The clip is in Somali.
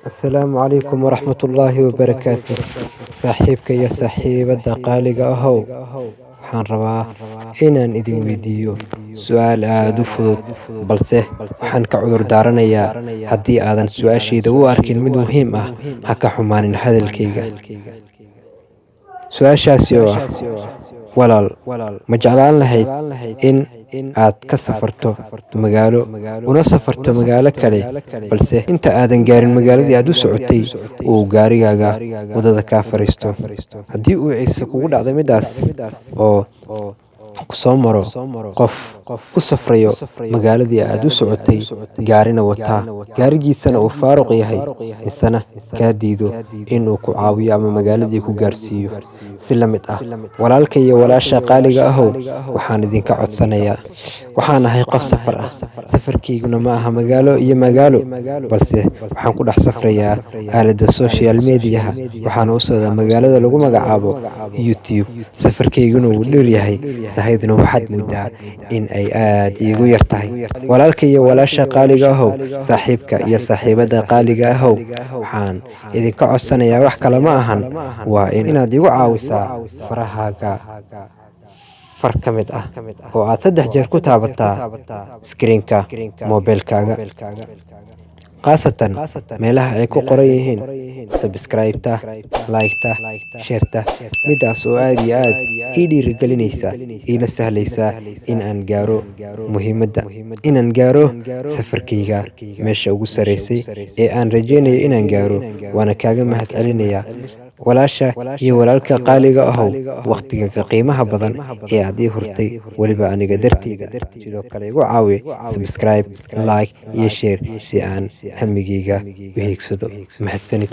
Asalaamu calaykum waraxmatullaahi wabarakaatuh. Saaxiibka iyo saaxiibada qaaliga ahow, waxaan rabaa inaan idin weydiiyo su'aal aad u fudud, balse waxaan ka cudur daaranayaa haddii aadan su'aashayda u arkin mid muhiim ah. Ha ka xumaanin hadalkayga. Su'aashaasi oo ah: walaal, ma jeclaan lahayd in aad ka safarto magaalo una safarto magaalo kale, balse inta aadan gaarin magaaladii aad u socotay uu gaarigaaga waddada kaa fariisto? Haddii uu ciise kugu dhacdo midaas, oo ku soo maro qof u safrayo magaaladii aad u socotay, gaarina wataa, gaarigiisana uu faaruq yahay, misena kaa diido inuu ku caawiyo ama magaaladii ku gaarsiiyo. Si la mid ah, walaalka iyo walaasha qaaliga ahow, waxaan idinka codsanayaa, waxaan ahay qof safar ah. Safarkayguna ma aha magaalo iyo magaalo, balse waxaan ku dhex safrayaa aaladda social mediaha. Waxaana u socdaa magaalada lagu magacaabo YouTube. Safarkayguna wuu dheer yahay, sahayduna waxaad moodaa in ay aad iigu yar tahay. Walaalka iyo walaasha qaaliga ahow, saaxiibka iyo saaxiibada qaaliga ahow, waxaan idinka codsanayaa wax kale ma ahan, waa inaad igu caawisaa farahaaga far ka mid ah oo aad 3 jeer ku taabataa iskriinka moobilkaaga, khaasatan meelaha ay ku qoran yihiin subscribe-ta, like-ta, share-ta. midaas oo aad iyo aad ii dhiirigelinaysa, iina sahlaysa in aan gaaro muhiimadda, inaan gaaro safarkayga meesha ugu sarreysay ee aan rajaynayo inaan gaaro. Waana kaaga mahadcelinayaa walaasha iyo walaalka qaaliga ahow, waqtigaaga qiimaha badan ee aad ii hurtay, weliba aniga darteyda. Sidoo kale igu caawi subscribe, like iyo share si aan hamigayga u hiigsado. Mahadsanid.